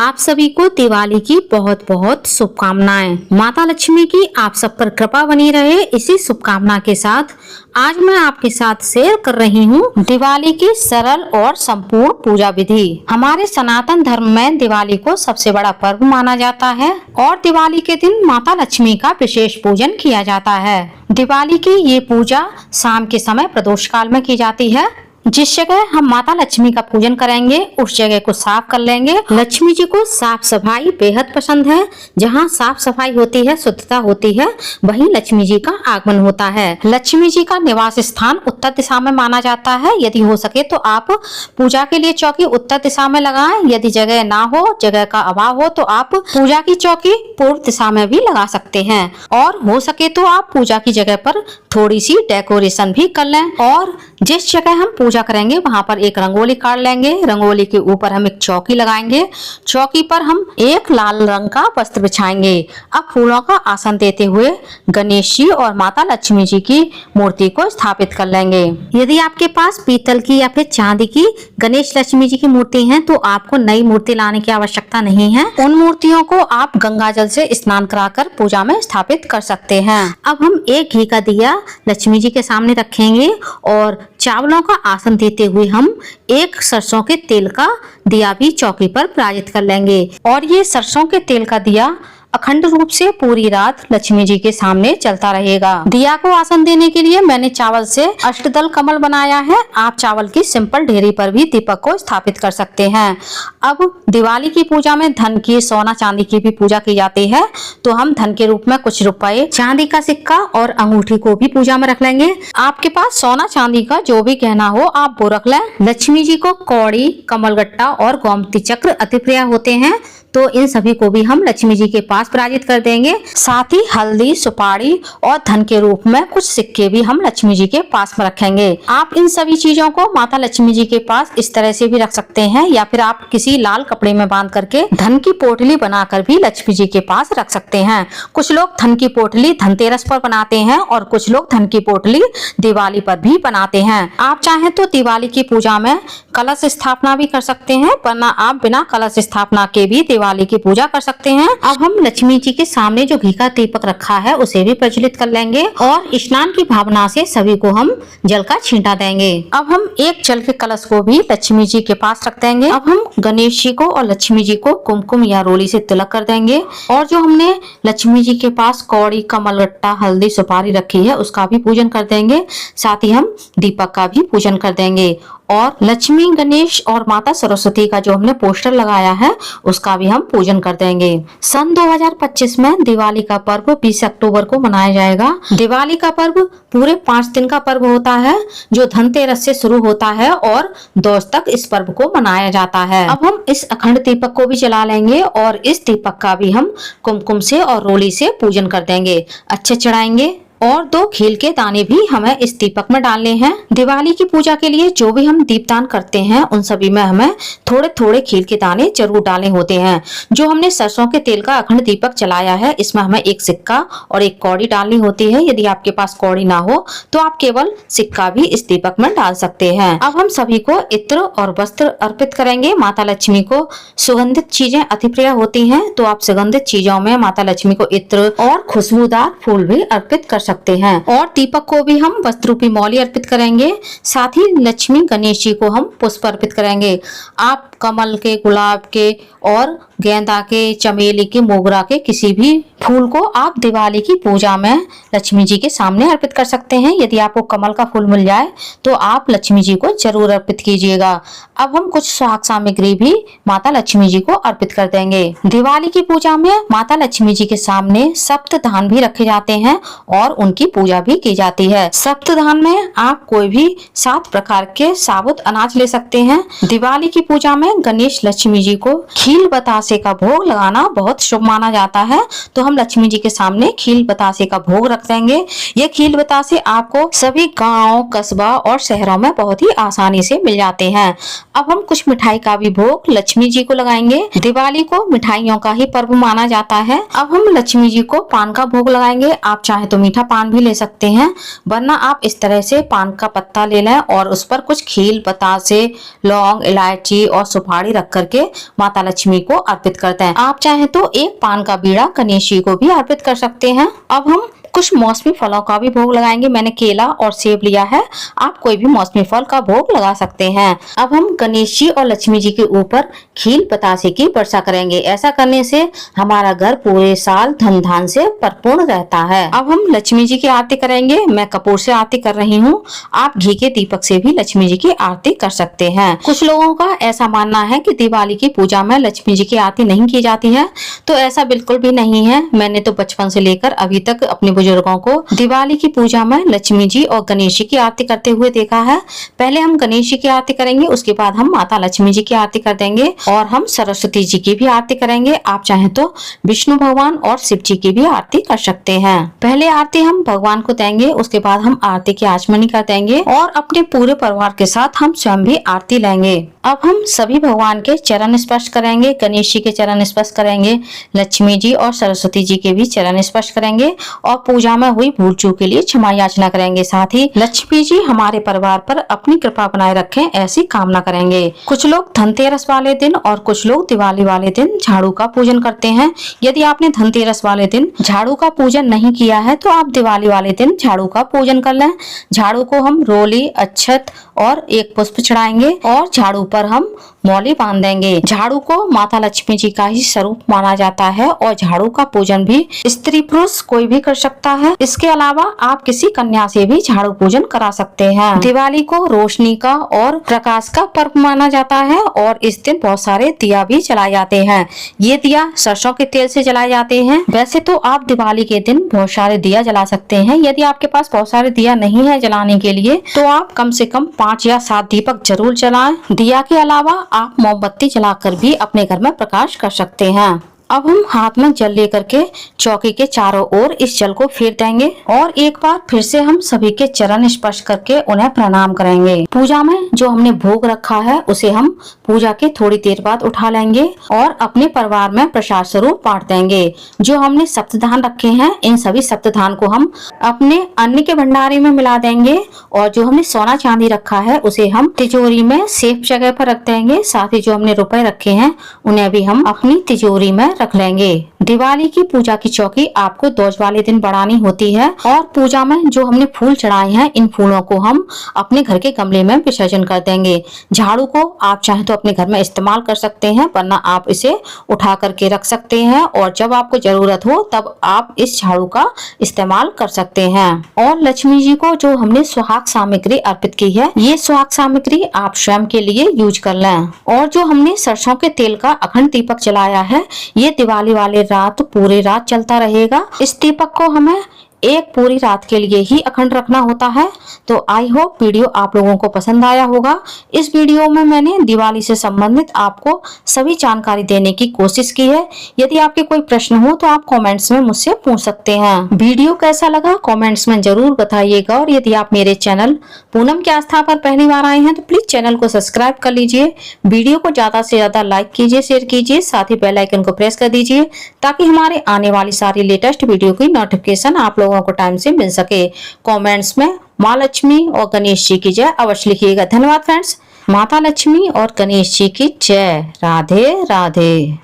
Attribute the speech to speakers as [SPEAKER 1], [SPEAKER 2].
[SPEAKER 1] आप सभी को दिवाली की बहुत बहुत शुभकामनाएं। माता लक्ष्मी की आप सब पर कृपा बनी रहे, इसी शुभकामना के साथ आज मैं आपके साथ शेयर कर रही हूँ दिवाली की सरल और संपूर्ण पूजा विधि। हमारे सनातन धर्म में दिवाली को सबसे बड़ा पर्व माना जाता है और दिवाली के दिन माता लक्ष्मी का विशेष पूजन किया जाता है। दिवाली की ये पूजा शाम के समय प्रदोष काल में की जाती है। जिस जगह हम माता लक्ष्मी का पूजन करेंगे उस जगह को साफ कर लेंगे। लक्ष्मी जी को साफ सफाई बेहद पसंद है। जहाँ साफ सफाई होती है, शुद्धता होती है, वहीं लक्ष्मी जी का आगमन होता है। लक्ष्मी जी का निवास स्थान उत्तर दिशा में माना जाता है। यदि हो सके तो आप पूजा के लिए चौकी उत्तर दिशा में लगाएं। यदि जगह ना हो, जगह का अभाव हो, तो आप पूजा की चौकी पूर्व दिशा में भी लगा सकते हैं। और हो सके तो आप पूजा की जगह पर थोड़ी सी डेकोरेशन भी कर लें। और जिस जगह हम पूजा करेंगे वहां पर एक रंगोली काट लेंगे। रंगोली के ऊपर हम एक चौकी लगाएंगे। चौकी पर हम एक लाल रंग का वस्त्र बिछाएंगे। अब फूलों का आसन देते हुए गणेश जी और माता लक्ष्मी जी की मूर्ति को स्थापित कर लेंगे। यदि आपके पास पीतल की या फिर चांदी की गणेश लक्ष्मी जी की मूर्ति है तो आपको नई मूर्ति लाने की आवश्यकता नहीं है। उन मूर्तियों को आप गंगा जल से स्नान कराकर पूजा में स्थापित कर सकते हैं। अब हम एक घी का दिया लक्ष्मी जी के सामने रखेंगे और चावलों का आसन देते हुए हम एक सरसों के तेल का दिया भी चौकी पर प्राजित कर लेंगे। और ये सरसों के तेल का दिया अखंड रूप से पूरी रात लक्ष्मी जी के सामने चलता रहेगा। दिया को आसन देने के लिए मैंने चावल से अष्टदल कमल बनाया है। आप चावल की सिंपल ढेरी पर भी दीपक को स्थापित कर सकते हैं। अब दिवाली की पूजा में धन की, सोना चांदी की भी पूजा की जाती है, तो हम धन के रूप में कुछ रुपए, चांदी का सिक्का और अंगूठी को भी पूजा में रख लेंगे। आपके पास सोना चांदी का जो भी गहना हो आप वो रख लें। लक्ष्मी जी को कौड़ी, कमलगट्टा और गोमती चक्र अति प्रिय होते हैं, तो इन सभी को भी हम लक्ष्मी जी के पास प्राजित कर देंगे। साथ ही हल्दी, सुपारी और धन के रूप में कुछ सिक्के भी हम लक्ष्मी जी के पास में रखेंगे। आप इन सभी चीजों को माता लक्ष्मी जी के पास इस तरह से भी रख सकते हैं, या फिर आप किसी लाल कपड़े में बांध करके धन की पोटली बनाकर भी लक्ष्मी जी के पास रख सकते हैं। कुछ लोग धन की पोटली धनतेरस पर बनाते हैं और कुछ लोग धन की पोटली दिवाली पर भी बनाते हैं। आप चाहें तो दिवाली की पूजा में कलश स्थापना भी कर सकते हैं, वरना आप बिना कलश स्थापना के भी दिवाली की पूजा कर सकते हैं। अब हम लक्ष्मी जी के सामने जो घी का दीपक रखा है उसे भी प्रज्वलित कर लेंगे और स्नान की भावना से सभी को हम जल का छींटा देंगे। अब हम एक जल के कलश को भी लक्ष्मी जी के पास रख देंगे। अब हम गणेश जी को और लक्ष्मी जी को कुमकुम या रोली से तिलक कर देंगे। और जो हमने लक्ष्मी जी के पास कौड़ी, कमलगट्टा, हल्दी, सुपारी रखी है उसका भी पूजन कर देंगे। साथ ही हम दीपक का भी पूजन कर देंगे। और लक्ष्मी, गणेश और माता सरस्वती का जो हमने पोस्टर लगाया है उसका भी हम पूजन कर देंगे। सन 2025 में दिवाली का पर्व 20 अक्टूबर को मनाया जाएगा। दिवाली का पर्व पूरे 5 दिन का पर्व होता है, जो धनतेरस से शुरू होता है और दोष तक इस पर्व को मनाया जाता है। अब हम इस अखंड दीपक को भी जला लेंगे और इस दीपक का भी हम कुमकुम से और रोली से पूजन कर देंगे, अच्छे चढ़ाएंगे। और 2 खील के दाने भी हमें इस दीपक में डालने हैं। दिवाली की पूजा के लिए जो भी हम दीपदान करते हैं उन सभी में हमें थोड़े थोड़े खील के दाने जरूर डालने होते हैं। जो हमने सरसों के तेल का अखंड दीपक जलाया है इसमें हमें एक सिक्का और एक कौड़ी डालनी होती है। यदि आपके पास कौड़ी ना हो तो आप केवल सिक्का भी इस दीपक में डाल सकते हैं। अब हम सभी को इत्र और वस्त्र अर्पित करेंगे। माता लक्ष्मी को सुगंधित चीजें अति प्रिय होती है, तो आप सुगंधित चीजों में माता लक्ष्मी को इत्र और खुशबूदार फूल भी अर्पित कर सकते हैं। और दीपक को भी हम वस्त्र रूपी मौली अर्पित करेंगे। साथ ही लक्ष्मी, गणेश जी को हम पुष्प अर्पित करेंगे। आप कमल के, गुलाब के और गेंदा के, चमेली के, मोगरा के किसी भी फूल को आप दिवाली की पूजा में लक्ष्मी जी के सामने अर्पित कर सकते हैं। यदि आपको कमल का फूल मिल जाए तो आप लक्ष्मी जी को जरूर अर्पित कीजिएगा। अब हम कुछ सुहाग सामग्री भी माता लक्ष्मी जी को अर्पित कर देंगे। दिवाली की पूजा में माता लक्ष्मी जी के सामने सप्तधान भी रखे जाते हैं और उनकी पूजा भी की जाती है। सप्तधान में आप कोई भी 7 प्रकार के साबुत अनाज ले सकते हैं। दिवाली की पूजा में गणेश लक्ष्मी जी को खील बतासे का भोग लगाना बहुत शुभ माना जाता है, तो हम लक्ष्मी जी के सामने खील बतासे का भोग रख देंगे। ये खील बतासे आपको सभी गांव, कस्बा और शहरों में बहुत ही आसानी से मिल जाते हैं। अब हम कुछ मिठाई का भी भोग लक्ष्मी जी को लगाएंगे। दिवाली को मिठाइयों का ही पर्व माना जाता है। अब हम लक्ष्मी जी को पान का भोग लगाएंगे। आप चाहे तो मीठा पान भी ले सकते हैं, वरना आप इस तरह से पान का पत्ता ले लें और उस पर कुछ खील, बतासे, लौंग, इलायची और सुपारी रख करके माता लक्ष्मी को अर्पित करते हैं। आप चाहे तो एक पान का बीड़ा गणेश जी को भी अर्पित कर सकते हैं। अब हम कुछ मौसमी फलों का भी भोग लगाएंगे। मैंने केला और सेब लिया है, आप कोई भी मौसमी फल का भोग लगा सकते हैं। अब हम गणेश जी और लक्ष्मी जी के ऊपर खील बतासे की वर्षा करेंगे। ऐसा करने से हमारा घर पूरे साल धन धान से परिपूर्ण रहता है। अब हम लक्ष्मी जी की आरती करेंगे। मैं कपूर से आरती कर रही हूँ, आप घी के दीपक से भी लक्ष्मी जी की आरती कर सकते हैं। कुछ लोगों का ऐसा मानना है कि दिवाली की पूजा में लक्ष्मी जी की आरती नहीं की जाती है, तो ऐसा बिल्कुल भी नहीं है। मैंने तो बचपन से लेकर अभी तक अपने बुजुर्गों को दिवाली की पूजा में लक्ष्मी जी और गणेश जी की आरती करते हुए देखा है। पहले हम गणेश जी की आरती करेंगे, उसके बाद हम माता लक्ष्मी जी की आरती कर देंगे और हम सरस्वती जी की भी आरती करेंगे। आप चाहें तो विष्णु भगवान और शिव जी की भी आरती कर सकते हैं। पहले आरती हम भगवान को देंगे, उसके बाद हम आरती की आचमनी कर देंगे और अपने पूरे परिवार के साथ हम स्वयं भी आरती लेंगे। अब हम सभी भगवान के चरण स्पर्श करेंगे। गणेश जी के चरण स्पर्श करेंगे, लक्ष्मी जी और सरस्वती जी के भी चरण स्पर्श करेंगे और पूजा में हुई भूल चूक के लिए क्षमा याचना करेंगे। साथ ही लक्ष्मी जी हमारे परिवार पर अपनी कृपा बनाए रखें, ऐसी कामना करेंगे। कुछ लोग धनतेरस वाले दिन और कुछ लोग दिवाली वाले दिन झाड़ू का पूजन करते हैं। यदि आपने धनतेरस वाले दिन झाड़ू का पूजन नहीं किया है तो आप दिवाली वाले दिन झाड़ू का पूजन कर लें। झाड़ू को हम रोली, अक्षत और एक पुष्प चढ़ाएंगे और झाड़ू पर हम मौली बांध देंगे। झाड़ू को माता लक्ष्मी जी का ही स्वरूप माना जाता है और झाड़ू का पूजन भी स्त्री पुरुष कोई भी कर सकता है। इसके अलावा आप किसी कन्या से भी झाड़ू पूजन करा सकते हैं। दिवाली को रोशनी का और प्रकाश का पर्व माना जाता है और इस दिन बहुत सारे दिया भी जलाए जाते हैं। ये दिया सरसों के तेल से जलाए जाते हैं। वैसे तो आप दिवाली के दिन बहुत सारे दिया जला सकते हैं। यदि आपके पास बहुत सारे दिया नहीं है जलाने के लिए तो आप कम से कम 5 या 7 दीपक जरूर जलाएं। दिया के अलावा आप मोमबत्ती जलाकर भी अपने घर में प्रकाश कर सकते हैं। अब हम हाथ में जल लेकर के चौकी के चारों ओर इस जल को फेर देंगे और एक बार फिर से हम सभी के चरण स्पर्श करके उन्हें प्रणाम करेंगे। पूजा में जो हमने भोग रखा है उसे हम पूजा के थोड़ी देर बाद उठा लेंगे और अपने परिवार में प्रसाद स्वरूप बांट देंगे। जो हमने सप्तधान रखे हैं, इन सभी सप्तधान को हम अपने अन्न के भंडारे में मिला देंगे और जो हमने सोना चांदी रखा है उसे हम तिजोरी में सेफ जगह पर रख देंगे। साथ ही जो हमने रुपए रखे हैं उन्हें भी हम अपनी तिजोरी में रख लेंगे। दिवाली की पूजा की चौकी आपको दोज वाले दिन बढ़ानी होती है और पूजा में जो हमने फूल चढ़ाए हैं इन फूलों को हम अपने घर के गमले में विसर्जन कर देंगे। झाड़ू को आप चाहे तो अपने घर में इस्तेमाल कर सकते हैं, वरना आप इसे उठा करके रख सकते हैं और जब आपको जरूरत हो तब आप इस झाड़ू का इस्तेमाल कर सकते हैं। और लक्ष्मी जी को जो हमने सुहाग सामग्री अर्पित की है, ये सुहाग सामग्री आप स्वयं के लिए यूज कर लें। और जो हमने सरसों के तेल का अखंड दीपक जलाया है, ये दिवाली वाले रात पूरी रात चलता रहेगा। इस दीपक को हमें एक पूरी रात के लिए ही अखंड रखना होता है। तो आई होप वीडियो आप लोगों को पसंद आया होगा। इस वीडियो में मैंने दिवाली से संबंधित आपको सभी जानकारी देने की कोशिश की है। यदि आपके कोई प्रश्न हो तो आप कमेंट्स में मुझसे पूछ सकते हैं। वीडियो कैसा लगा कमेंट्स में जरूर बताइएगा और यदि आप मेरे चैनल पूनम की आस्था पर पहली बार आए हैं तो प्लीज चैनल को सब्सक्राइब कर लीजिए। वीडियो को ज्यादा से ज्यादा लाइक कीजिए, शेयर कीजिए, साथ ही बेल आइकन को प्रेस कर दीजिए ताकि हमारे आने वाली सारी लेटेस्ट वीडियो की नोटिफिकेशन आप लोगों को टाइम से मिल सके। कमेंट्स में माँ लक्ष्मी और गणेश जी की जय अवश्य लिखिएगा। धन्यवाद फ्रेंड्स। माता लक्ष्मी और गणेश जी की जय। राधे राधे।